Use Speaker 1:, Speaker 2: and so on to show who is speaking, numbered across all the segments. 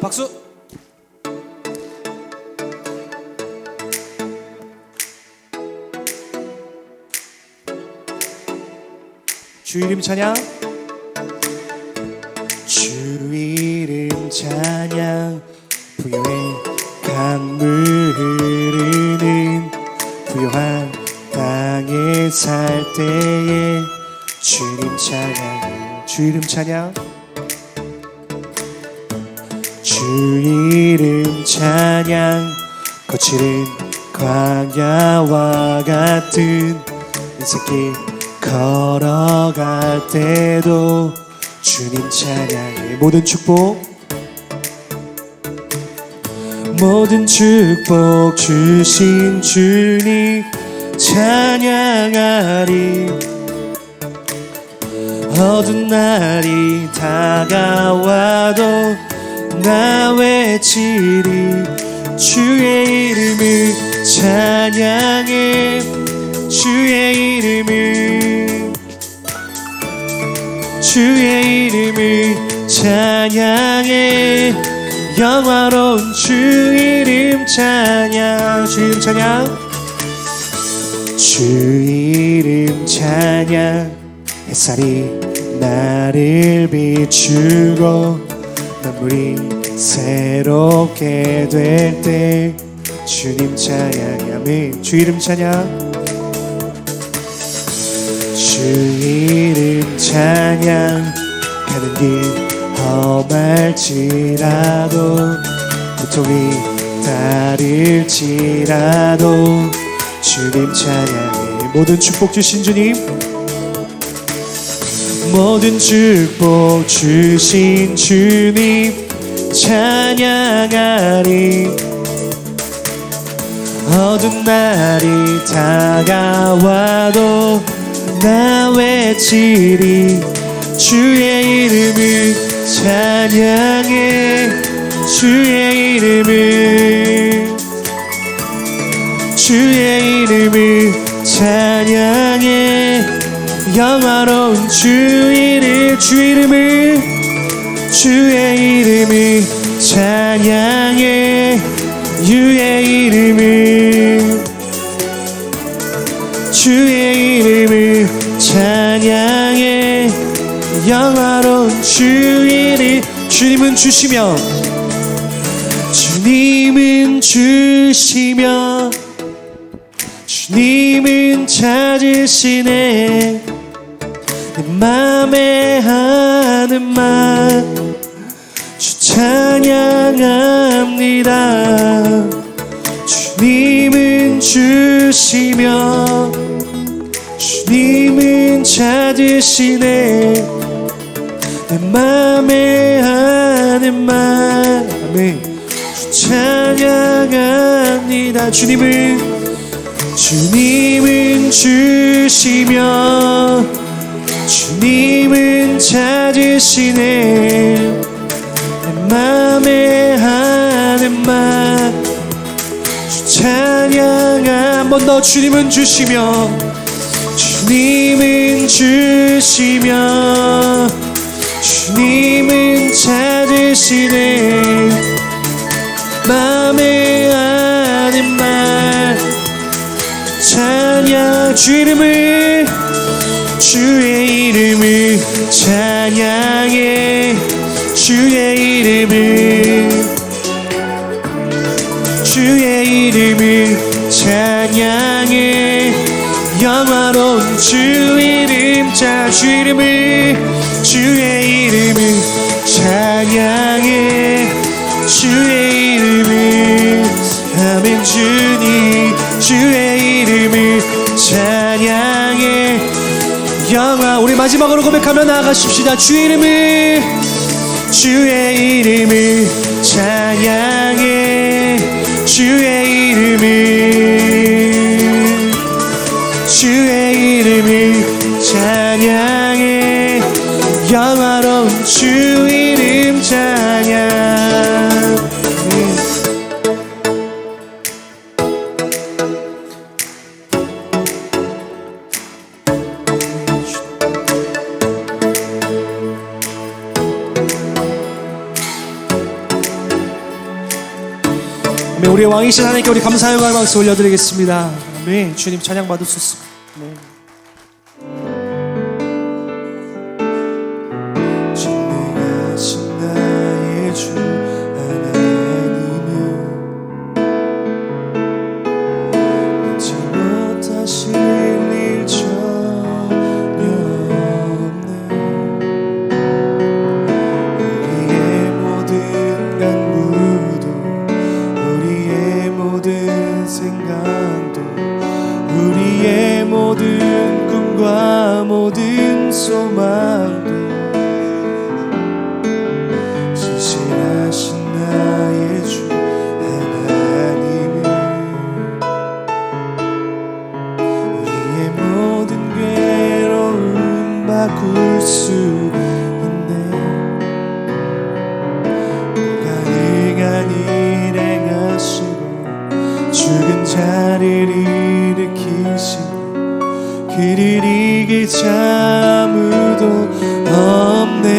Speaker 1: 박수. 주 이름 찬양. 주 이름 찬양. 부유해 강물 흐르는 부요한 땅에 살 때에 주님 찬양. 주 이름 찬양. 주 이름 찬양. 거칠은 광야와 같은 인생길 걸어갈 때도 주님 찬양해. 모든 축복 주신 주님 찬양하리. 어두운 날이 다가와도 나 외치리. 주의 이름을 찬양해. 주의 이름을 찬양해. 영화로운 주 이름 찬양. 주 이름 찬양. 주 이름 찬양. 햇살이 나를 비추고 만물이 새롭게 될 때 주님 찬양. 아멘. 주 이름 찬양. 주 이름 찬양. 가는 길 험할지라도 고통이 따를지라도 주님 찬양해. 모든 축복 주신 주님. 모든 축복 주신 주님 찬양하리. 어두운 날이 다가와도 나 외치리. 주의 이름을 찬양해. 주의 이름을 찬양해. 영화로운 주의 이름을 찬양해. 주의 이름을 찬양해. 영화로운 주의 이름. 주님은 주시며 주님은 찾으시네. 내 맘에 하는 말 주 찬양합니다. 주님은 주시며 주님은 찾으시네. 내 맘에 하는 말 아멘. 주 찬양합니다. 주님은 주시며 주님은 찾으시네. 내 맘에 하는 말 주 찬양. 한 번 더. 주님은 주시며 주님은 찾으시네. 맘에 하는 말 찬양. 주의 이름을 찬양해. 주의 이름을 찬양해. 영화로운 주 이름. 주의 이름을 찬양해. 주의 이름을 아멘. 주의 이름을 찬양해. 영화. 우리 마지막으로 고백하며 나아가십시다. 주의 이름을 찬양해. 주의 이름을 찬양해. 영화로운 주 이름 찬양. 아멘. 우리의 왕이신 하나님께 우리 감사의 영광을 올려드리겠습니다. 아멘. 주님 찬양 받으소서. 아멘. 전능하신 나의 주 하나님은 잊지 못하실 일 전혀 없네. 우리의 모든 간구도 우리의 모든 생각도 우리의 모든 꿈과 모든 소망도 진실하신 나의 주 하나님은 우리의 모든 괴로움 바꿀 수 있네. 가능한 일 행하시고 죽은 자를 일으키시니 그를 이길 자 아무도 없네.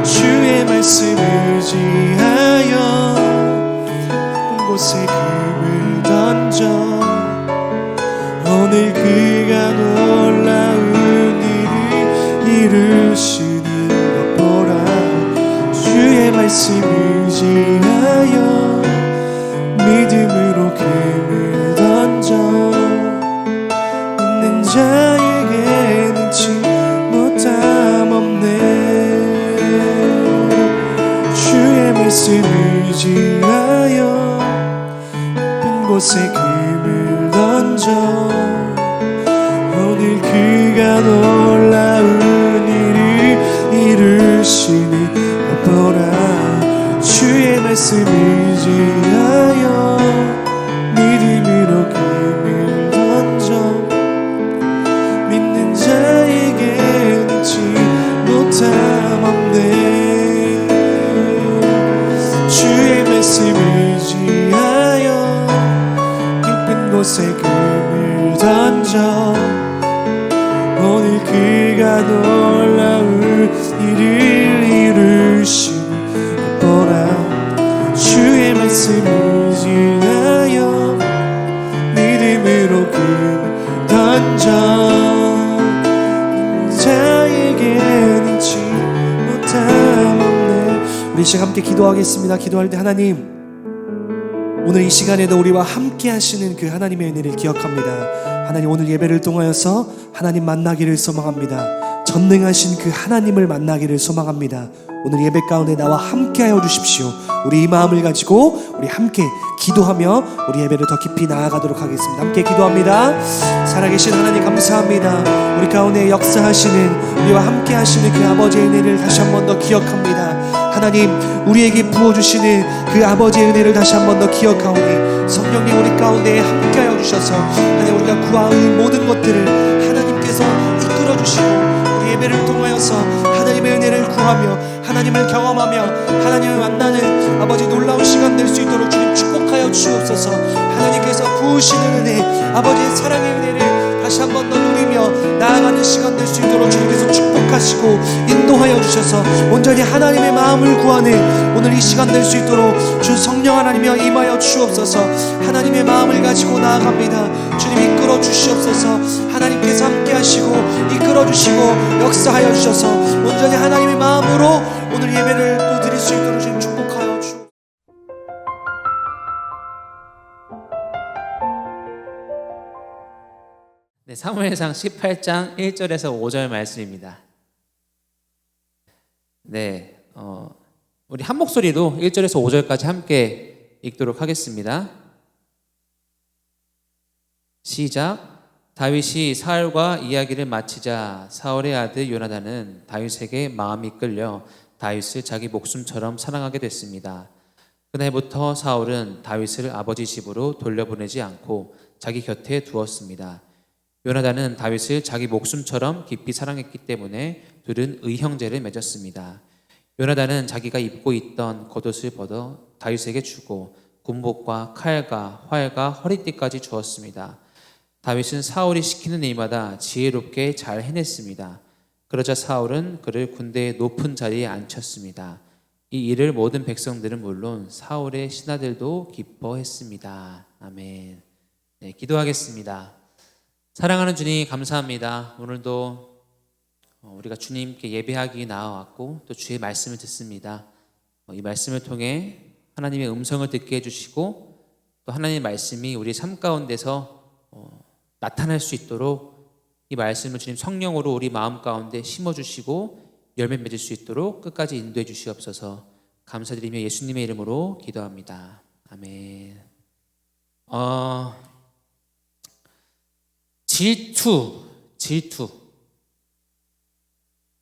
Speaker 1: 주의 말씀 의지하여 깊은 곳에 금을 던져 오늘 그가 놀라운 일을 이루시는 것 보라. 주의 말씀 의지하여 믿음으로 금을 던져 믿는 자에게는 못함 없네. 주의 말씀 의지하여 깊은 곳에 금을 던져 오늘 그가 놀라운 일을 이루시니 보라. 주의 말씀 의지하여 믿음으로 금을 던져 믿는 자에게는 못함 없네. 주의 말씀 의지하여 깊은 곳에 금을 던져 오늘 그가 놀라운 일을 이루시니 보라. 주의 말씀 의지하여 믿음으로 금을 던져 자에게는 못함 없네. 우리 시간 함께 기도하겠습니다. 기도할 때 하나님, 오늘 이 시간에도 우리와 함께 하시는 그 하나님의 은혜를 기억합니다. 하나님, 오늘 예배를 통하여서 하나님 만나기를 소망합니다. 전능하신 그 하나님을 만나기를 소망합니다. 오늘 예배 가운데 나와 함께하여 주십시오. 우리 이 마음을 가지고 우리 함께 기도하며 우리 예배를 더 깊이 나아가도록 하겠습니다. 함께 기도합니다. 살아계신 하나님 감사합니다. 우리 가운데 역사하시는 우리와 함께 하시는 그 아버지의 은혜를 다시 한 번 더 기억합니다. 하나님, 우리에게 부어주시는 그 아버지의 은혜를 다시 한 번 더 기억하오니 성령님 우리 가운데 함께하여 주셔서 하나님 우리가 구하는 모든 것들을 하나님께서 이끌어 주시고 우리 예배를 통하여서 하나님의 은혜를 구하며 하나님을 경험하며 하나님을 만나는 아버지 놀라운 시간 될 수 있도록 주님 축복하여 주옵소서. 하나님께서 부으시는 은혜, 아버지의 사랑의 은혜를 다시 한 번 더 누리며 나아가는 시간 될 수 있도록 주님께서 축복하시고 인도하여 주셔서 온전히 하나님의 마음을 구하는 오늘 이 시간 될 수 있도록 주 성령 하나님이여 임하여 주옵소서. 하나님의 마음을 가지고 나아갑니다. 주님 이끌어 주시옵소서. 하나님께서 함께 하시고 이끌어 주시고 역사하여 주셔서 온전히 하나님의 마음으로 오늘 예배를 또 드릴 수 있도록 주님 축복하여 주옵소서.
Speaker 2: 네, 사무엘상 18장 1절에서 5절 말씀입니다. 네, 우리 한 목소리로 1절에서 5절까지 함께 읽도록 하겠습니다. 시작. 다윗이 사울과 이야기를 마치자 사울의 아들 요나단은 다윗에게 마음이 끌려 다윗을 자기 목숨처럼 사랑하게 됐습니다. 그날부터 사울은 다윗을 아버지 집으로 돌려보내지 않고 자기 곁에 두었습니다. 요나단은 다윗을 자기 목숨처럼 깊이 사랑했기 때문에 둘은 의형제를 맺었습니다. 요나단은 자기가 입고 있던 겉옷을 벗어 다윗에게 주고 군복과 칼과 활과 허리띠까지 주었습니다. 다윗은 사울이 시키는 일마다 지혜롭게 잘 해냈습니다. 그러자 사울은 그를 군대의 높은 자리에 앉혔습니다. 이 일을 모든 백성들은 물론 사울의 신하들도 기뻐했습니다. 아멘. 네, 기도하겠습니다. 사랑하는 주님 감사합니다. 오늘도 우리가 주님께 예배하기 나와왔고 또 주의 말씀을 듣습니다. 이 말씀을 통해 하나님의 음성을 듣게 해주시고 또 하나님의 말씀이 우리 삶 가운데서 나타날 수 있도록 이 말씀을 주님 성령으로 우리 마음 가운데 심어주시고 열매 맺을 수 있도록 끝까지 인도해 주시옵소서. 감사드리며 예수님의 이름으로 기도합니다. 아멘. 질투.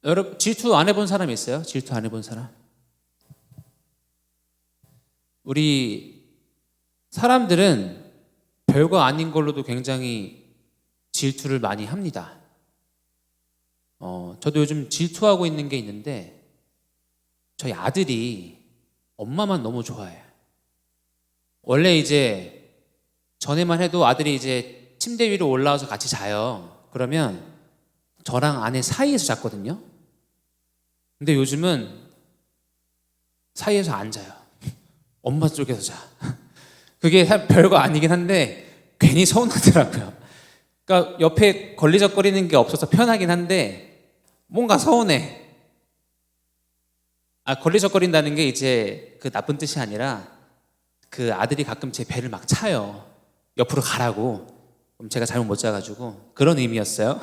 Speaker 2: 여러분 질투 안 해본 사람 있어요? 질투 안 해본 사람? 우리 사람들은 별거 아닌 걸로도 굉장히 질투를 많이 합니다. 저도 요즘 질투하고 있는 게 있는데 저희 아들이 엄마만 너무 좋아해요. 원래 이제 전에만 해도 아들이 이제 침대 위로 올라와서 같이 자요. 그러면 저랑 아내 사이에서 잤거든요. 근데 요즘은 사이에서 안 자요. 엄마 쪽에서 자. 그게 별거 아니긴 한데 괜히 서운하더라고요. 그러니까 옆에 걸리적거리는 게 없어서 편하긴 한데 뭔가 서운해. 걸리적거린다는 게 이제 그 나쁜 뜻이 아니라 그 아들이 가끔 제 배를 막 차요. 옆으로 가라고. 그럼 제가 잘못 못 자가지고 그런 의미였어요.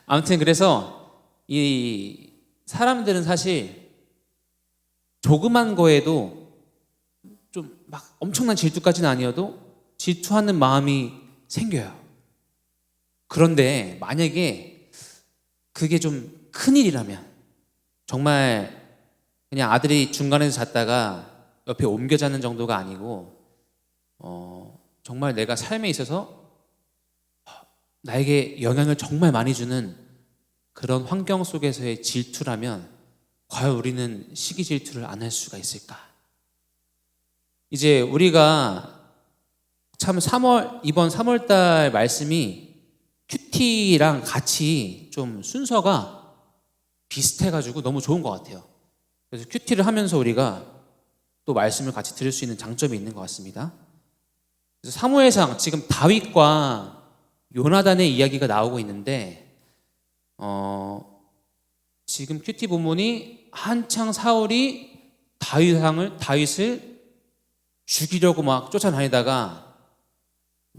Speaker 2: 아무튼 그래서 이 사람들은 사실 조그만 거에도 좀 막 엄청난 질투까지는 아니어도 질투하는 마음이 생겨요. 그런데 만약에 그게 좀 큰일이라면 정말 그냥 아들이 중간에서 잤다가 옆에 옮겨 자는 정도가 아니고 정말 내가 삶에 있어서 나에게 영향을 정말 많이 주는 그런 환경 속에서의 질투라면 과연 우리는 시기 질투를 안 할 수가 있을까? 이제 우리가 참 이번 3월달 말씀이 큐티랑 같이 좀 순서가 비슷해가지고 너무 좋은 것 같아요. 그래서 큐티를 하면서 우리가 또 말씀을 같이 들을 수 있는 장점이 있는 것 같습니다. 그래서 사무엘상 지금 다윗과 요나단의 이야기가 나오고 있는데 지금 큐티 본문이 한창 사울이 다윗을 죽이려고 막 쫓아다니다가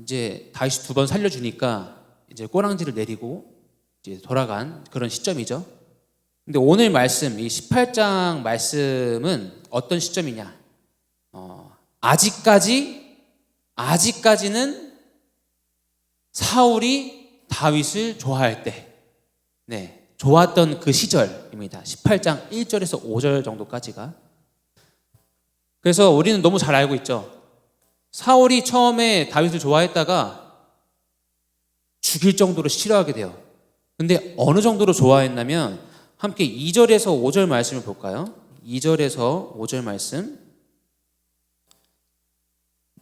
Speaker 2: 이제 다윗이 2번 살려주니까 이제 꼬랑지를 내리고 이제 돌아간 그런 시점이죠. 근데 오늘 말씀, 이 18장 말씀은 어떤 시점이냐? 아직까지는 사울이 다윗을 좋아할 때, 좋았던 그 시절입니다. 18장 1절에서 5절 정도까지가. 그래서 우리는 너무 잘 알고 있죠. 사울이 처음에 다윗을 좋아했다가 죽일 정도로 싫어하게 돼요. 근데 어느 정도로 좋아했냐면 함께 2절에서 5절 말씀을 볼까요? 2절에서 5절 말씀.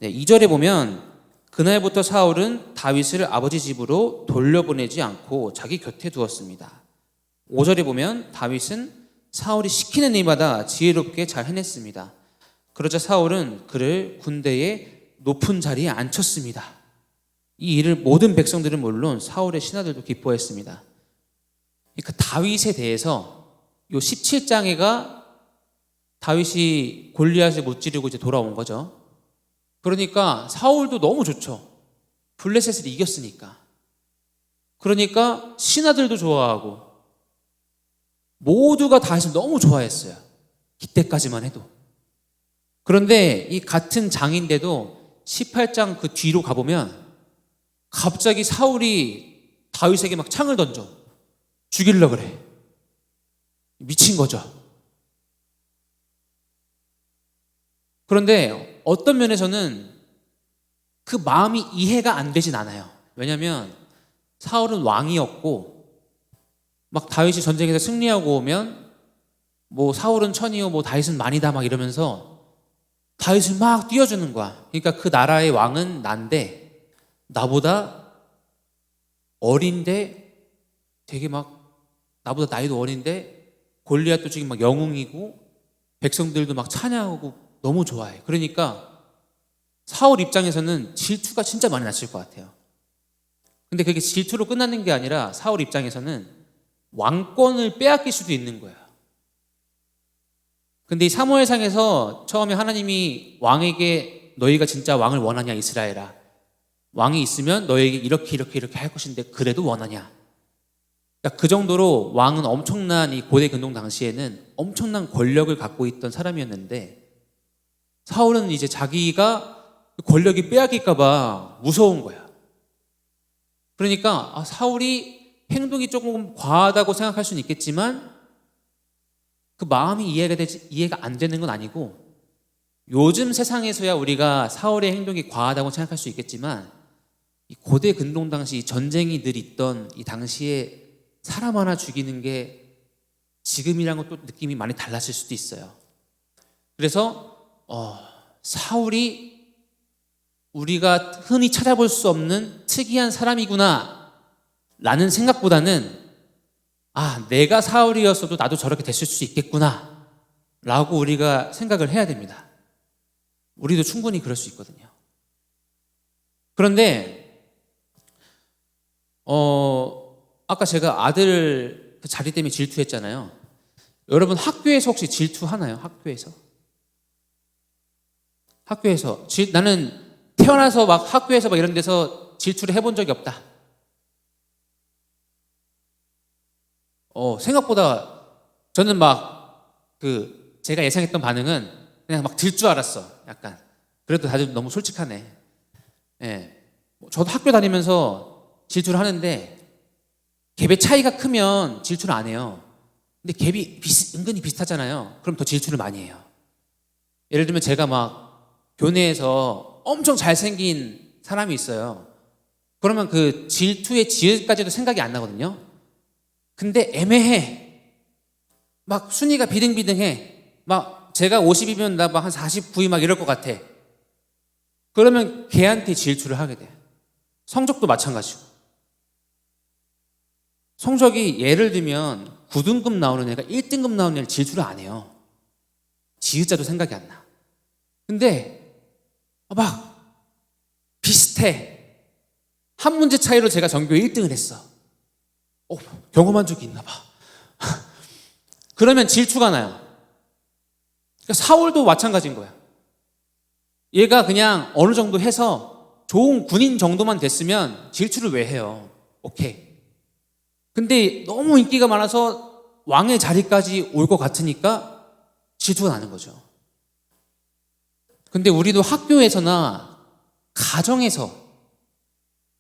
Speaker 2: 2절에 보면 그날부터 사울은 다윗을 아버지 집으로 돌려보내지 않고 자기 곁에 두었습니다. 5절에 보면 다윗은 사울이 시키는 일마다 지혜롭게 잘 해냈습니다. 그러자 사울은 그를 군대의 높은 자리에 앉혔습니다. 이 일을 모든 백성들은 물론 사울의 신하들도 기뻐했습니다. 그러니까 다윗에 대해서 요 17장에가 다윗이 골리앗을 무찌르고 이제 돌아온 거죠. 그러니까 사울도 너무 좋죠. 블레셋을 이겼으니까. 그러니까 신하들도 좋아하고 모두가 다윗을 너무 좋아했어요. 이때까지만 해도. 그런데 이 같은 장인데도 18장 그 뒤로 가보면 갑자기 사울이 다윗에게 막 창을 던져 죽이려고 그래. 미친 거죠. 그런데 어떤 면에서는 그 마음이 이해가 안 되진 않아요. 왜냐하면 사울은 왕이었고 막 다윗이 전쟁에서 승리하고 오면 뭐 사울은 천이요 뭐 다윗은 만이다 막 이러면서 다윗을 막 띄워주는 거야. 그러니까 그 나라의 왕은 난데 나보다 어린데 되게 막 나보다 나이도 어린데 골리앗도 지금 막 영웅이고 백성들도 막 찬양하고 너무 좋아해. 그러니까 사울 입장에서는 질투가 진짜 많이 났을 것 같아요. 근데 그게 질투로 끝나는 게 아니라 사울 입장에서는 왕권을 빼앗길 수도 있는 거야. 근데 이 사무엘상에서 처음에 하나님이 왕에게 너희가 진짜 왕을 원하냐 이스라엘아, 왕이 있으면 너에게 이렇게 할 것인데 그래도 원하냐. 그러니까 그 정도로 왕은 엄청난, 이 고대 근동 당시에는 엄청난 권력을 갖고 있던 사람이었는데, 사울은 이제 자기가 권력이 빼앗길까 봐 무서운 거야. 그러니까 사울이 행동이 조금 과하다고 생각할 수는 있겠지만 그 마음이 이해가 안 되는 건 아니고, 요즘 세상에서야 우리가 사울의 행동이 과하다고 생각할 수 있겠지만 이 고대 근동 당시 전쟁이 늘 있던 이 당시에 사람 하나 죽이는 게 지금이랑은 또 느낌이 많이 달랐을 수도 있어요. 그래서 사울이 우리가 흔히 찾아볼 수 없는 특이한 사람이구나 라는 생각보다는 내가 사울이었어도 나도 저렇게 됐을 수 있겠구나 라고 우리가 생각을 해야 됩니다. 우리도 충분히 그럴 수 있거든요. 그런데 아까 제가 아들 그 자리 때문에 질투했잖아요. 여러분 학교에서 혹시 질투하나요? 학교에서 나는 태어나서 막 학교에서 막 이런 데서 질투를 해본 적이 없다. 생각보다 저는 제가 예상했던 반응은 그냥 막 들 줄 알았어. 약간. 그래도 다들 너무 솔직하네. 예. 저도 학교 다니면서 질투를 하는데 갭의 차이가 크면 질투를 안 해요. 근데 갭이 은근히 비슷하잖아요. 그럼 더 질투를 많이 해요. 예를 들면 제가 막 교내에서 엄청 잘생긴 사람이 있어요. 그러면 그 질투의 지읒까지도 생각이 안 나거든요. 근데 애매해. 막 순위가 비등비등해. 막 제가 50이면 나 막 한 49위 막 이럴 것 같아. 그러면 걔한테 질투를 하게 돼. 성적도 마찬가지고. 성적이 예를 들면 9등급 나오는 애가 1등급 나오는 애를 질투를 안 해요. 지읒자도 생각이 안 나. 근데 막 비슷해. 한 문제 차이로 제가 전교 1등을 했어. 경험한 적이 있나 봐. 그러면 질투가 나요. 그러니까 사울도 마찬가지인 거야. 얘가 그냥 어느 정도 해서 좋은 군인 정도만 됐으면 질투를 왜 해요? 오케이. 근데 너무 인기가 많아서 왕의 자리까지 올 것 같으니까 질투가 나는 거죠. 근데 우리도 학교에서나 가정에서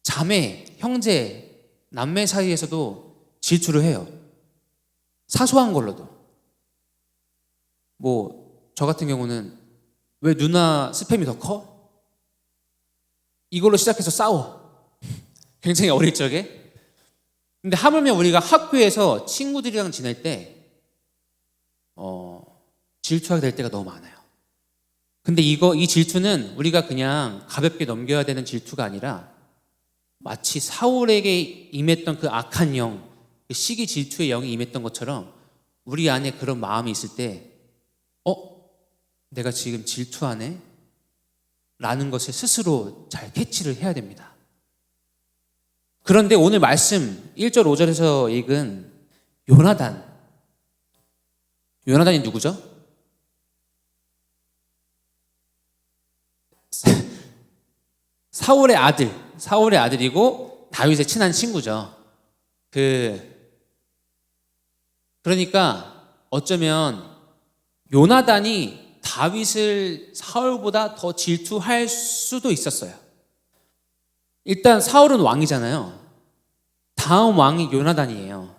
Speaker 2: 자매, 형제, 남매 사이에서도 질투를 해요. 사소한 걸로도. 저 같은 경우는 왜 누나 스팸이 더 커? 이걸로 시작해서 싸워. 굉장히 어릴 적에. 근데 하물며 우리가 학교에서 친구들이랑 지낼 때 질투하게 될 때가 너무 많아요. 근데 이 질투는 우리가 그냥 가볍게 넘겨야 되는 질투가 아니라 마치 사울에게 임했던 그 악한 영, 그 시기 질투의 영이 임했던 것처럼 우리 안에 그런 마음이 있을 때 내가 지금 질투하네? 라는 것을 스스로 잘 캐치를 해야 됩니다. 그런데 오늘 말씀 1절 5절에서 읽은 요나단이 누구죠? 사울의 아들이고 다윗의 친한 친구죠. 그러니까 어쩌면 요나단이 다윗을 사울보다 더 질투할 수도 있었어요. 일단 사울은 왕이잖아요. 다음 왕이 요나단이에요.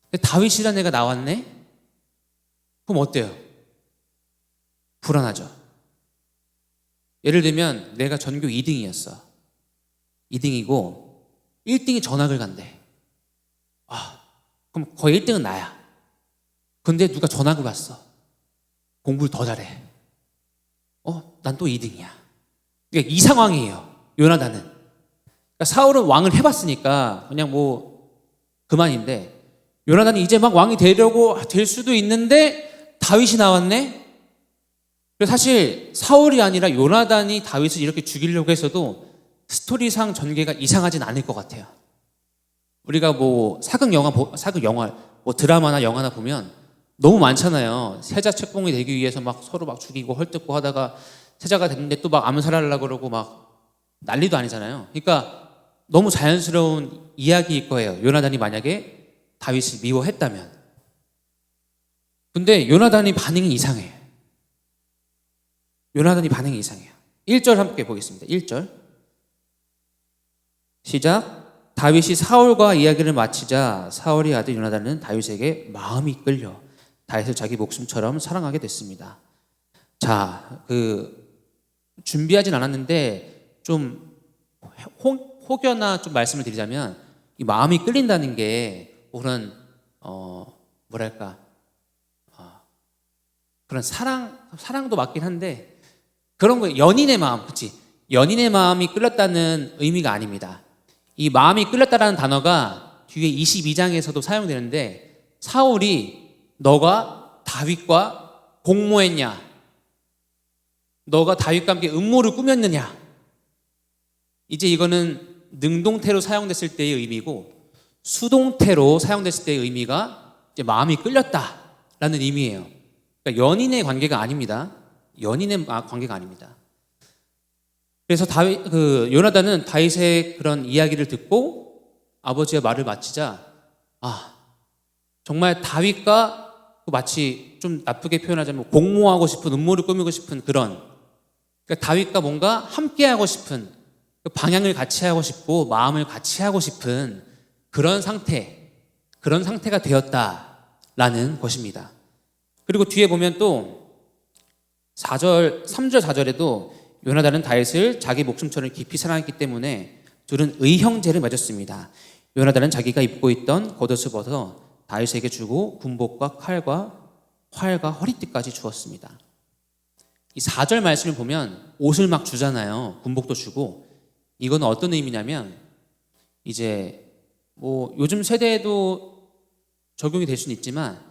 Speaker 2: 근데 다윗이라는 애가 나왔네? 그럼 어때요? 불안하죠. 예를 들면 내가 전교 2등이었어. 2등이고 1등이 전학을 간대. 그럼 거의 1등은 나야. 근데 누가 전학을 갔어. 공부를 더 잘해. 난 또 2등이야. 그러니까 이 상황이에요. 요나단은. 그러니까 사울은 왕을 해봤으니까 그냥 그만인데, 요나단이 이제 막 왕이 되려고 될 수도 있는데 다윗이 나왔네? 그래서 사실 사울이 아니라 요나단이 다윗을 이렇게 죽이려고 했어도 스토리상 전개가 이상하진 않을 것 같아요. 우리가 뭐 사극 영화, 뭐 드라마나 영화나 보면 너무 많잖아요. 세자 책봉이 되기 위해서 막 서로 막 죽이고 헐뜯고 하다가 세자가 됐는데 또 막 암살하려고 그러고 막 난리도 아니잖아요. 그러니까 너무 자연스러운 이야기일 거예요. 요나단이 만약에 다윗을 미워했다면. 근데 요나단이 반응이 이상해요. 요나단이 반응이 이상해요. 1절 함께 보겠습니다. 1절 시작. 다윗이 사울과 이야기를 마치자 사울의 아들 요나단은 다윗에게 마음이 끌려 다윗을 자기 목숨처럼 사랑하게 됐습니다. 자, 준비하진 않았는데 좀 혹여나 좀 말씀을 드리자면 이 마음이 끌린다는 게 그런 뭐랄까 그런 사랑도 맞긴 한데 그런 거 연인의 마음, 그치? 연인의 마음이 끌렸다는 의미가 아닙니다. 이 마음이 끌렸다라는 단어가 뒤에 22장에서도 사용되는데 사울이 너가 다윗과 공모했냐? 너가 다윗과 함께 음모를 꾸몄느냐? 이제 이거는 능동태로 사용됐을 때의 의미고 수동태로 사용됐을 때의 의미가 이제 마음이 끌렸다라는 의미예요. 그러니까 연인의 관계가 아닙니다. 연인의 관계가 아닙니다. 그래서 요나단은 다윗의 그런 이야기를 듣고 아버지의 말을 마치자 정말 다윗과 마치 좀 나쁘게 표현하자면 공모하고 싶은 음모를 꾸미고 싶은 그러니까 다윗과 뭔가 함께하고 싶은 방향을 같이 하고 싶고 마음을 같이 하고 싶은 그런 상태가 되었다라는 것입니다. 그리고 뒤에 보면 또 3절 4절에도 요나단은 다윗을 자기 목숨처럼 깊이 사랑했기 때문에 둘은 의형제를 맺었습니다. 요나단은 자기가 입고 있던 겉옷을 벗어 다윗에게 주고 군복과 칼과 활과 허리띠까지 주었습니다. 이 4절 말씀을 보면 옷을 막 주잖아요. 군복도 주고. 이건 어떤 의미냐면 이제 뭐 요즘 세대에도 적용이 될 수는 있지만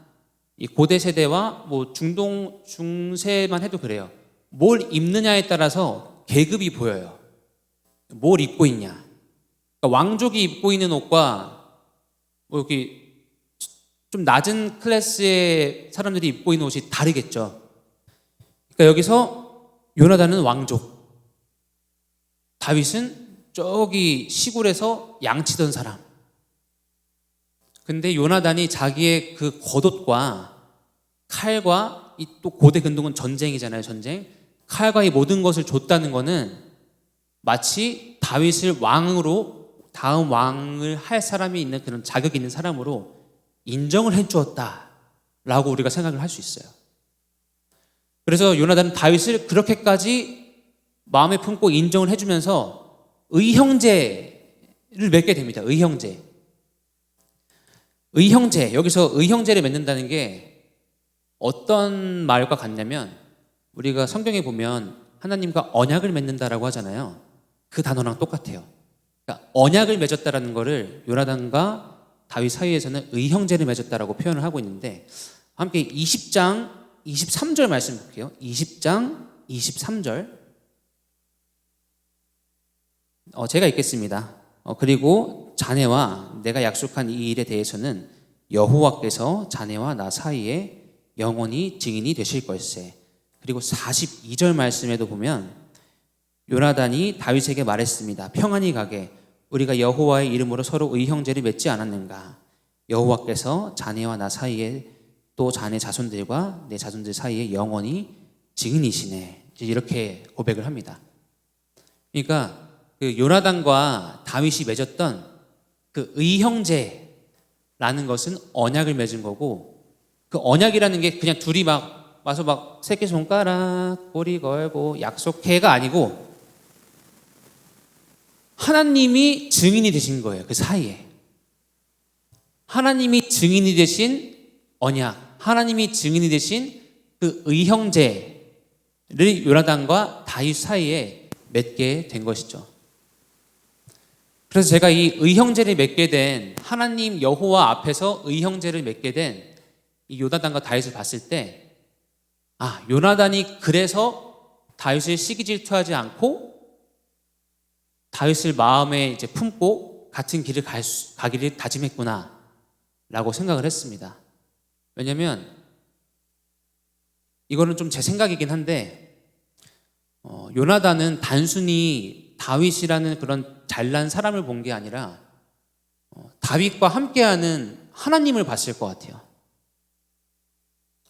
Speaker 2: 이 고대 세대와 뭐 중세만 해도 그래요. 뭘 입느냐에 따라서 계급이 보여요. 뭘 입고 있냐. 그러니까 왕족이 입고 있는 옷과 뭐 여기 좀 낮은 클래스의 사람들이 입고 있는 옷이 다르겠죠. 그러니까 여기서 요나단은 왕족, 다윗은 저기 시골에서 양치던 사람. 근데 요나단이 자기의 그 겉옷과 칼과 이 또 고대 근동은 전쟁이잖아요, 전쟁. 칼과 이 모든 것을 줬다는 거는 마치 다윗을 다음 왕을 할 사람이 있는 그런 자격이 있는 사람으로 인정을 해주었다라고 우리가 생각을 할 수 있어요. 그래서 요나단은 다윗을 그렇게까지 마음에 품고 인정을 해주면서 의형제를 맺게 됩니다. 의형제. 여기서 의형제를 맺는다는 게 어떤 말과 같냐면 우리가 성경에 보면 하나님과 언약을 맺는다라고 하잖아요. 그 단어랑 똑같아요. 그러니까 언약을 맺었다라는 거를 요나단과 다윗 사이에서는 의형제를 맺었다라고 표현을 하고 있는데 함께 20장 23절 말씀 볼게요. 20장 23절 제가 읽겠습니다. 그리고 자네와 내가 약속한 이 일에 대해서는 여호와께서 자네와 나 사이에 영원히 증인이 되실 걸세. 그리고 42절 말씀에도 보면 요나단이 다윗에게 말했습니다. 평안히 가게 우리가 여호와의 이름으로 서로 의형제를 맺지 않았는가. 여호와께서 자네와 나 사이에 또 자네 자손들과 내 자손들 사이에 영원히 증인이시네. 이렇게 고백을 합니다. 그러니까 그 요나단과 다윗이 맺었던 그 의형제라는 것은 언약을 맺은 거고 그 언약이라는 게 그냥 둘이 막 와서 막 새끼손가락 꼬리 걸고 약속해가 아니고 하나님이 증인이 되신 거예요. 그 사이에 하나님이 증인이 되신 언약, 하나님이 증인이 되신 그 의형제를 요나단과 다윗 사이에 맺게 된 것이죠. 그래서 제가 이 의형제를 맺게 된 하나님 여호와 앞에서 의형제를 맺게 된 이 요나단과 다윗을 봤을 때 요나단이 그래서 다윗을 시기 질투하지 않고 다윗을 마음에 이제 품고 같은 길을 가기를 다짐했구나 라고 생각을 했습니다. 왜냐면 이거는 좀 제 생각이긴 한데 요나단은 단순히 다윗이라는 그런 잘난 사람을 본 게 아니라 다윗과 함께하는 하나님을 봤을 것 같아요.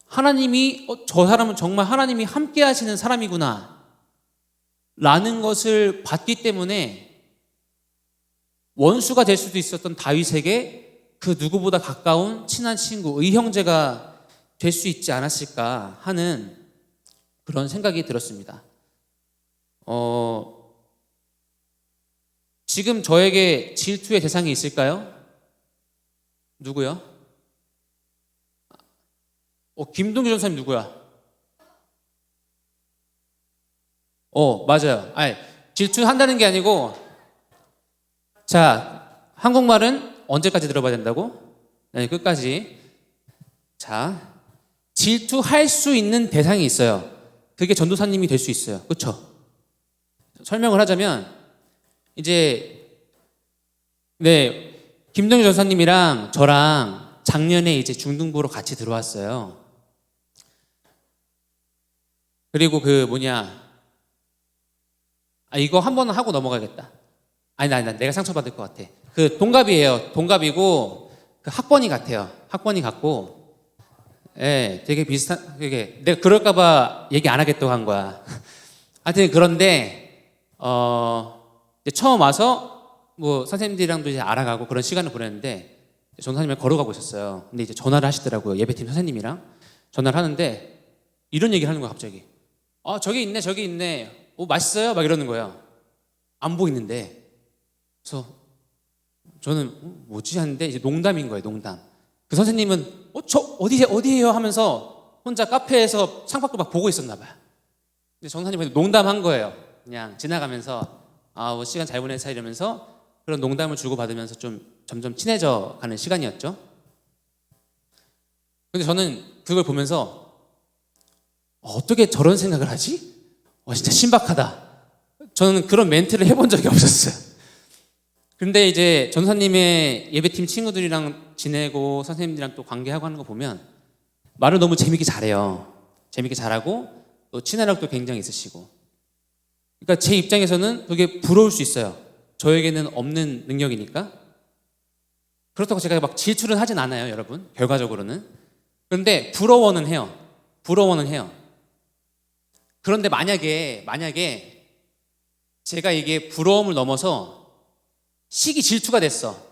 Speaker 2: 하나님이 저 사람은 정말 하나님이 함께 하시는 사람이구나 라는 것을 봤기 때문에 원수가 될 수도 있었던 다윗에게 그 누구보다 가까운 친한 친구, 의형제가 될 수 있지 않았을까 하는 그런 생각이 들었습니다. 지금 저에게 질투의 대상이 있을까요? 누구요? 김동규 전사님 누구야? 맞아요. 질투한다는 게 아니고, 자, 한국말은 언제까지 들어봐야 된다고? 네, 끝까지. 자, 질투할 수 있는 대상이 있어요. 그게 전도사님이 될 수 있어요. 그렇죠? 설명을 하자면 이제 김동규 전사님이랑 저랑 작년에 이제 중등부로 같이 들어왔어요. 그리고 이거 한 번은 하고 넘어가겠다. 나 내가 상처받을 것 같아. 동갑이에요. 동갑이고 그 학번이 같아요. 학번이 같고 되게 비슷한, 내가 그럴까봐 얘기 안 하겠다고 한 거야. 하여튼 그런데, 이제 처음 와서 선생님들이랑도 이제 알아가고 그런 시간을 보냈는데, 전사님을 걸어가고 있었어요. 근데 이제 전화를 하시더라고요. 예배팀 선생님이랑 전화를 하는데, 이런 얘기를 하는 거야, 갑자기. 저기 있네, 저기 있네. 맛있어요? 막 이러는 거예요. 안 보이는데. 그래서 저는 뭐지? 하는데 이제 농담인 거예요, 농담. 그 선생님은 저 어디에요? 하면서 혼자 카페에서 창밖을 막 보고 있었나 봐요. 근데 전사님한테 농담한 거예요. 그냥 지나가면서 시간 잘 보냈어 이러면서 그런 농담을 주고받으면서 좀 점점 친해져 가는 시간이었죠. 근데 저는 그걸 보면서 어떻게 저런 생각을 하지? 진짜 신박하다. 저는 그런 멘트를 해본 적이 없었어요. 근데 이제 전사님의 예배팀 친구들이랑 지내고 선생님들이랑 또 관계하고 하는 거 보면 말을 너무 재밌게 잘해요. 재밌게 잘하고 또 친화력도 굉장히 있으시고. 그러니까 제 입장에서는 그게 부러울 수 있어요. 저에게는 없는 능력이니까. 그렇다고 제가 막 질투를 하진 않아요, 여러분. 결과적으로는. 그런데 부러워는 해요. 부러워는 해요. 그런데 만약에 제가 이게 부러움을 넘어서 시기 질투가 됐어.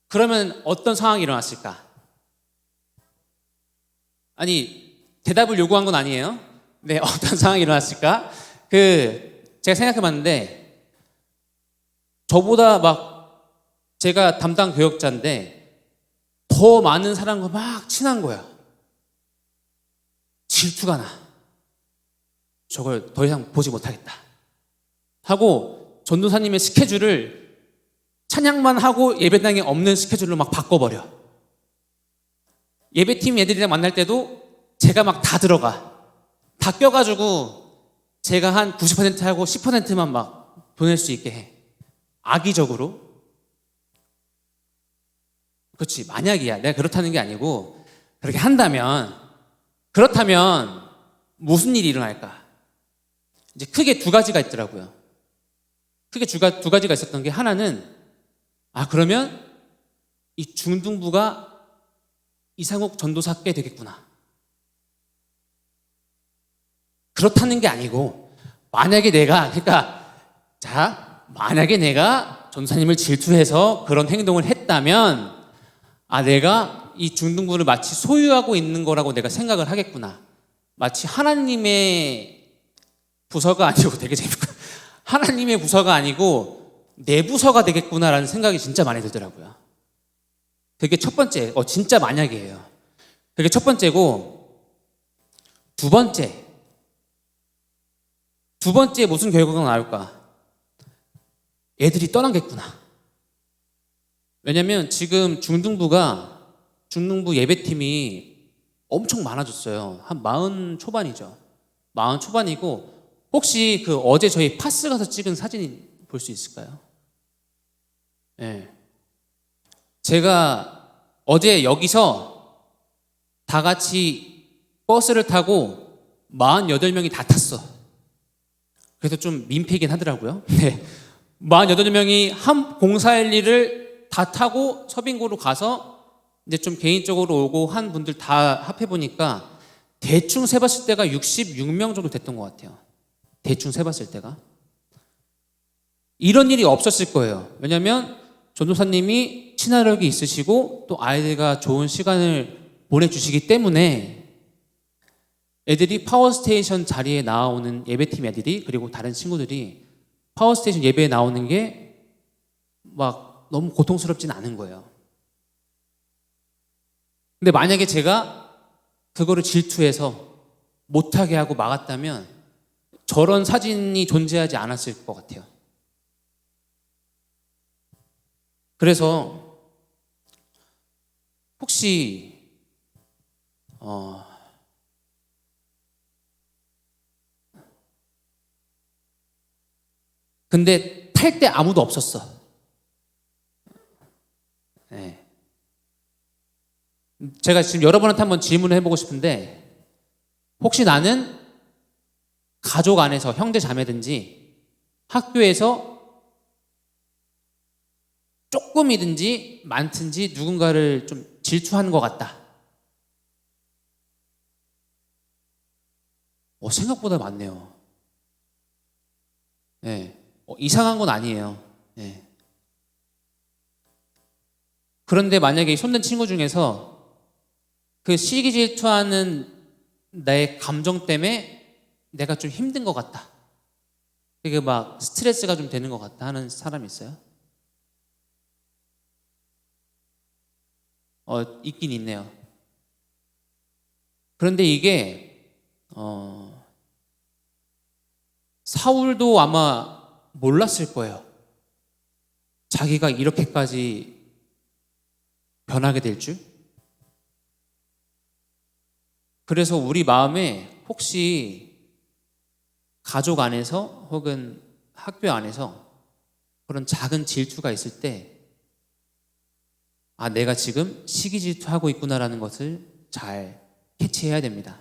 Speaker 2: 그러면 어떤 상황이 일어났을까? 대답을 요구한 건 아니에요. 네, 어떤 상황이 일어났을까? 제가 생각해 봤는데, 저보다 제가 담당 교역자인데, 더 많은 사람과 막 친한 거야. 질투가 나. 저걸 더 이상 보지 못하겠다. 하고, 전도사님의 스케줄을 찬양만 하고 예배당에 없는 스케줄로 막 바꿔버려. 예배팀 애들이랑 만날 때도 제가 막 다 들어가. 다 껴가지고 제가 한 90% 하고 10%만 막 보낼 수 있게 해. 악의적으로. 그렇지, 만약이야. 내가 그렇다는 게 아니고, 그렇다면 무슨 일이 일어날까? 이제 크게 두 가지가 있더라고요. 크게 두 가지가 있었던 게, 하나는 그러면 이 중등부가 이상욱 전도사께 되겠구나. 그렇다는 게 아니고, 만약에 내가 전도사님을 질투해서 그런 행동을 했다면 내가 이 중등부를 마치 소유하고 있는 거라고 내가 생각을 하겠구나. 마치 하나님의 부서가 아니고, 되게 재밌고, 하나님의 부서가 아니고 내 부서가 되겠구나라는 생각이 진짜 많이 들더라고요. 그게 첫 번째, 진짜 만약이에요. 그게 첫 번째고, 두 번째 무슨 결과가 나올까? 애들이 떠나겠구나. 왜냐면 지금 중등부 예배팀이 엄청 많아졌어요. 한 40 초반이죠. 40 초반이고 혹시 그 어제 저희 파스 가서 찍은 사진 볼 수 있을까요? 네. 제가 어제 여기서 다 같이 버스를 타고 48명이 다 탔어. 그래서 좀 민폐긴 하더라고요. 네. 48명이 한 0412를 다 타고 서빙고로 가서 이제 좀 개인적으로 오고 한 분들 다 합해보니까 대충 세봤을 때가 66명 정도 됐던 것 같아요. 대충 세봤을 때가. 이런 일이 없었을 거예요. 왜냐하면 전도사님이 친화력이 있으시고 또 아이들과 좋은 시간을 보내주시기 때문에 애들이 파워스테이션 자리에 나오는 예배팀 애들이 그리고 다른 친구들이 파워스테이션 예배에 나오는 게 막 너무 고통스럽진 않은 거예요. 근데 만약에 제가 그거를 질투해서 못하게 하고 막았다면 저런 사진이 존재하지 않았을 것 같아요. 그래서 혹시 근데 탈 때 아무도 없었어. 네. 제가 지금 여러분한테 한번 질문을 해보고 싶은데 혹시 나는 가족 안에서 형제 자매든지 학교에서 조금이든지 많든지 누군가를 좀 질투하는 것 같다. 생각보다 많네요. 네. 이상한 건 아니에요. 네. 그런데 만약에 손든 친구 중에서 그 시기 질투하는 나의 감정 때문에 내가 좀 힘든 것 같다. 이게 막 스트레스가 좀 되는 것 같다 하는 사람이 있어요? 있긴 있네요. 그런데 이게 사울도 아마 몰랐을 거예요. 자기가 이렇게까지 변하게 될 줄. 그래서 우리 마음에 혹시 가족 안에서 혹은 학교 안에서 그런 작은 질투가 있을 때 내가 지금 시기 질투하고 있구나라는 것을 잘 캐치해야 됩니다.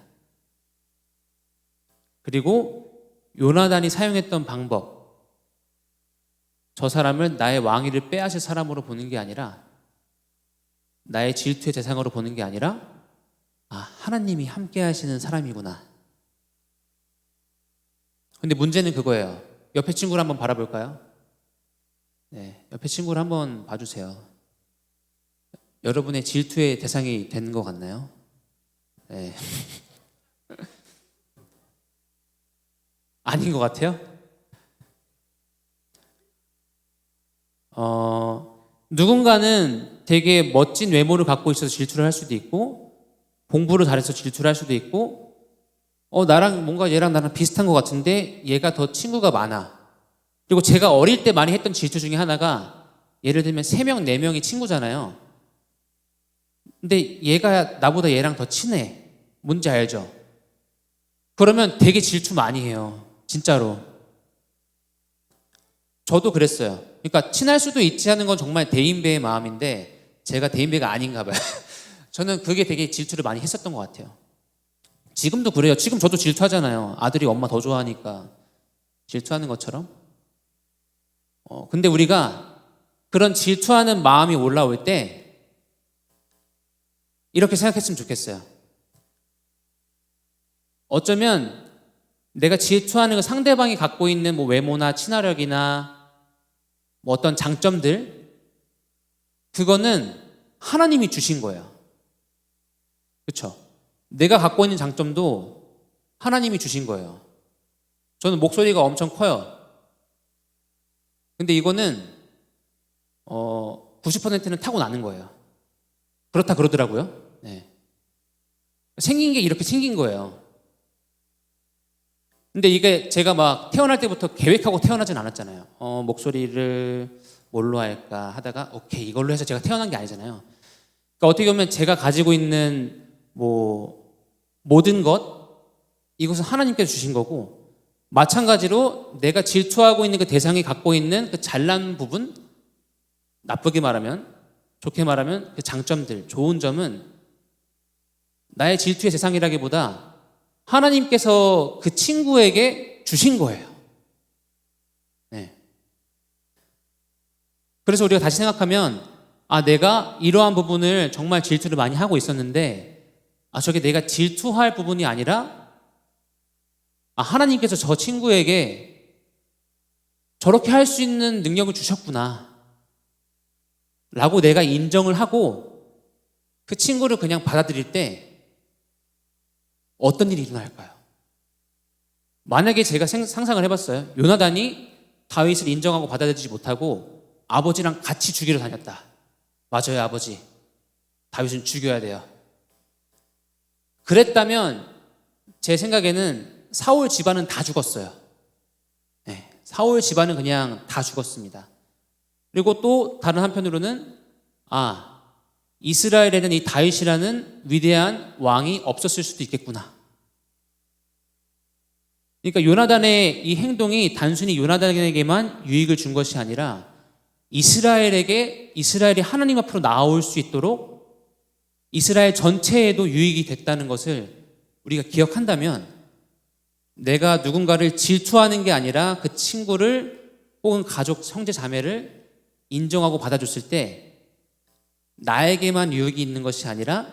Speaker 2: 그리고 요나단이 사용했던 방법, 저 사람을 나의 왕위를 빼앗을 사람으로 보는 게 아니라 나의 질투의 대상으로 보는 게 아니라 하나님이 함께 하시는 사람이구나. 근데 문제는 그거예요. 옆에 친구를 한번 바라볼까요? 네, 옆에 친구를 한번 봐주세요. 여러분의 질투의 대상이 되는 것 같나요? 네. 아닌 것 같아요? 누군가는 되게 멋진 외모를 갖고 있어서 질투를 할 수도 있고 공부를 잘해서 질투를 할 수도 있고 나랑 뭔가 얘랑 나랑 비슷한 것 같은데 얘가 더 친구가 많아. 그리고 제가 어릴 때 많이 했던 질투 중에 하나가 예를 들면 3명, 4명이 친구잖아요. 근데 얘가 나보다 얘랑 더 친해. 뭔지 알죠? 그러면 되게 질투 많이 해요. 진짜로. 저도 그랬어요. 그러니까 친할 수도 있지 하는 건 정말 대인배의 마음인데 제가 대인배가 아닌가 봐요. 저는 그게 되게 질투를 많이 했었던 것 같아요. 지금도 그래요. 지금 저도 질투하잖아요. 아들이 엄마 더 좋아하니까 질투하는 것처럼. 근데 우리가 그런 질투하는 마음이 올라올 때 이렇게 생각했으면 좋겠어요. 어쩌면 내가 질투하는 그 상대방이 갖고 있는 뭐 외모나 친화력이나 뭐 어떤 장점들, 그거는 하나님이 주신 거예요. 그렇죠? 내가 갖고 있는 장점도 하나님이 주신 거예요. 저는 목소리가 엄청 커요. 근데 이거는 90%는 타고나는 거예요. 그렇다 그러더라고요. 네. 생긴 게 이렇게 생긴 거예요. 근데 이게 제가 막 태어날 때부터 계획하고 태어나진 않았잖아요. 목소리를 뭘로 할까 하다가 오케이 이걸로 해서 제가 태어난 게 아니잖아요. 그러니까 어떻게 보면 제가 가지고 있는 모든 것, 이것은 하나님께서 주신 거고, 마찬가지로 내가 질투하고 있는 그 대상이 갖고 있는 그 잘난 부분, 나쁘게 말하면, 좋게 말하면 그 장점들, 좋은 점은 나의 질투의 대상이라기보다 하나님께서 그 친구에게 주신 거예요. 네. 그래서 우리가 다시 생각하면, 내가 이러한 부분을 정말 질투를 많이 하고 있었는데, 저게 내가 질투할 부분이 아니라, 하나님께서 저 친구에게 저렇게 할 수 있는 능력을 주셨구나 라고 내가 인정을 하고 그 친구를 그냥 받아들일 때 어떤 일이 일어날까요? 만약에 제가 상상을 해봤어요. 요나단이 다윗을 인정하고 받아들이지 못하고 아버지랑 같이 죽이러 다녔다. 맞아요, 아버지. 다윗은 죽여야 돼요. 그랬다면 제 생각에는 사울 집안은 다 죽었어요. 네, 사울 집안은 그냥 다 죽었습니다. 그리고 또 다른 한편으로는 이스라엘에는 이 다윗이라는 위대한 왕이 없었을 수도 있겠구나. 그러니까 요나단의 이 행동이 단순히 요나단에게만 유익을 준 것이 아니라 이스라엘이 하나님 앞으로 나올 수 있도록 이스라엘 전체에도 유익이 됐다는 것을 우리가 기억한다면, 내가 누군가를 질투하는 게 아니라 그 친구를 혹은 가족, 형제, 자매를 인정하고 받아줬을 때 나에게만 유익이 있는 것이 아니라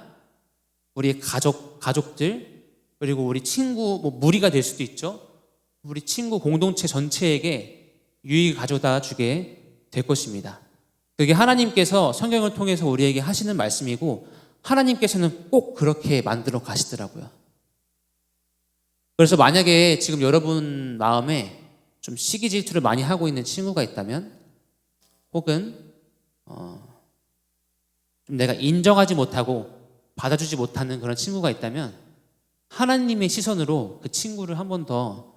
Speaker 2: 우리의 가족들, 그리고 우리 친구, 무리가 될 수도 있죠. 우리 친구 공동체 전체에게 유익을 가져다 주게 될 것입니다. 그게 하나님께서 성경을 통해서 우리에게 하시는 말씀이고, 하나님께서는 꼭 그렇게 만들어 가시더라고요. 그래서 만약에 지금 여러분 마음에 좀 시기 질투를 많이 하고 있는 친구가 있다면, 혹은 좀 내가 인정하지 못하고 받아주지 못하는 그런 친구가 있다면, 하나님의 시선으로 그 친구를 한 번 더,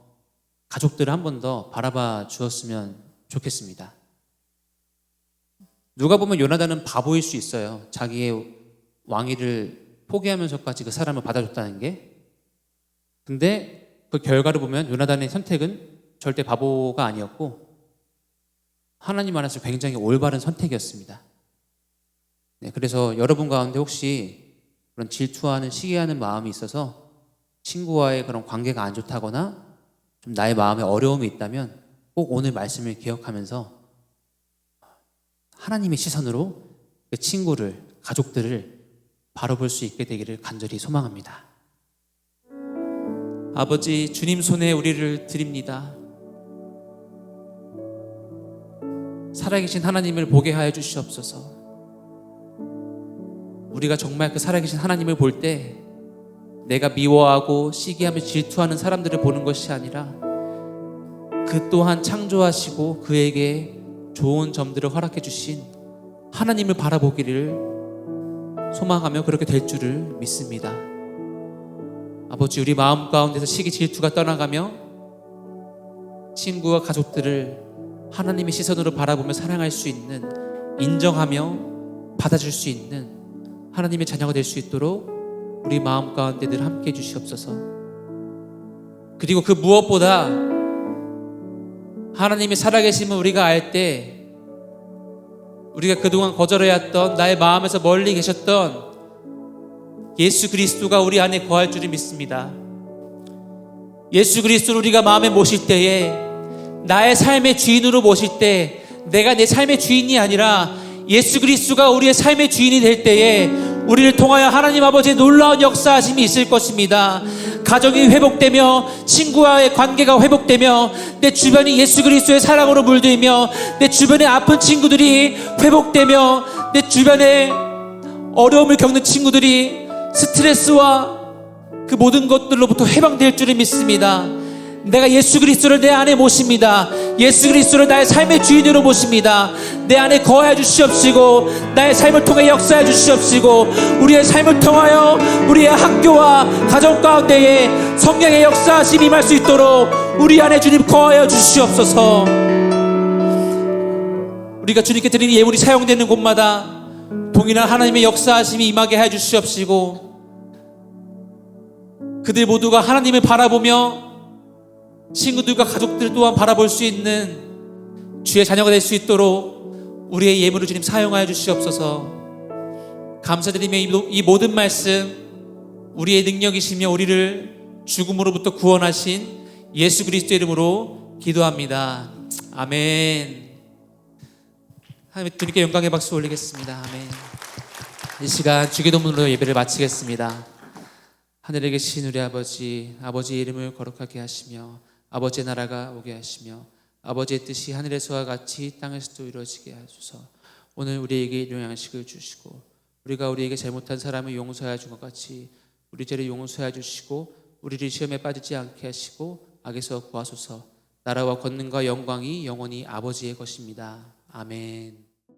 Speaker 2: 가족들을 한 번 더 바라봐 주었으면 좋겠습니다. 누가 보면 요나단은 바보일 수 있어요. 자기의 왕위를 포기하면서까지 그 사람을 받아줬다는 게. 근데 그 결과를 보면 요나단의 선택은 절대 바보가 아니었고 하나님 안에서 굉장히 올바른 선택이었습니다. 네, 그래서 여러분 가운데 혹시 그런 질투하는, 시기하는 마음이 있어서 친구와의 그런 관계가 안 좋다거나 좀 나의 마음에 어려움이 있다면 꼭 오늘 말씀을 기억하면서 하나님의 시선으로 그 친구를, 가족들을 바라볼 수 있게 되기를 간절히 소망합니다. 아버지, 주님 손에 우리를 드립니다. 살아계신 하나님을 보게 하여 주시옵소서. 우리가 정말 그 살아계신 하나님을 볼 때 내가 미워하고 시기하며 질투하는 사람들을 보는 것이 아니라 그 또한 창조하시고 그에게 좋은 점들을 허락해 주신 하나님을 바라보기를 소망하며 그렇게 될 줄을 믿습니다. 아버지, 우리 마음 가운데서 시기 질투가 떠나가며 친구와 가족들을 하나님의 시선으로 바라보며 사랑할 수 있는, 인정하며 받아줄 수 있는 하나님의 자녀가 될 수 있도록 우리 마음 가운데 늘 함께 해주시옵소서. 그리고 그 무엇보다 하나님이 살아계심을 우리가 알 때 우리가 그동안 거절해왔던, 나의 마음에서 멀리 계셨던 예수 그리스도가 우리 안에 거할 줄을 믿습니다. 예수 그리스도를 우리가 마음에 모실 때에, 나의 삶의 주인으로 모실 때, 내가 내 삶의 주인이 아니라 예수 그리스도가 우리의 삶의 주인이 될 때에 우리를 통하여 하나님 아버지의 놀라운 역사하심이 있을 것입니다. 가정이 회복되며 친구와의 관계가 회복되며 내 주변이 예수 그리스도의 사랑으로 물들며 내 주변의 아픈 친구들이 회복되며 내 주변에 어려움을 겪는 친구들이 스트레스와 그 모든 것들로부터 해방될 줄을 믿습니다. 내가 예수 그리스도를 내 안에 모십니다. 예수 그리스도를 나의 삶의 주인으로 모십니다. 내 안에 거하여 주시옵시고 나의 삶을 통해 역사해 주시옵시고 우리의 삶을 통하여 우리의 학교와 가정 가운데에 성령의 역사하심이 임할 수 있도록 우리 안에 주님 거하여 주시옵소서. 우리가 주님께 드리는 예물이 사용되는 곳마다 동일한 하나님의 역사하심이 임하게 해 주시옵시고 그들 모두가 하나님을 바라보며 친구들과 가족들 또한 바라볼 수 있는 주의 자녀가 될 수 있도록 우리의 예물을 주님 사용하여 주시옵소서. 감사드리며 이 모든 말씀 우리의 능력이시며 우리를 죽음으로부터 구원하신 예수 그리스도의 이름으로 기도합니다. 아멘. 하나님 주님께 영광의 박수 올리겠습니다. 아멘. 이 시간 주기도문으로 예배를 마치겠습니다. 하늘에 계신 우리 아버지, 아버지의 이름을 거룩하게 하시며 아버지의 나라가 오게 하시며 아버지의 뜻이 하늘에서와 같이 땅에서도 이루어지게 하소서. 오늘 우리에게 일용할 양식을 주시고 우리가 우리에게 잘못한 사람을 용서하여 준 것 같이 우리 죄를 용서하여 주시고 우리를 시험에 빠지지 않게 하시고 악에서 구하소서. 나라와 권능과 영광이 영원히 아버지의 것입니다. 아멘.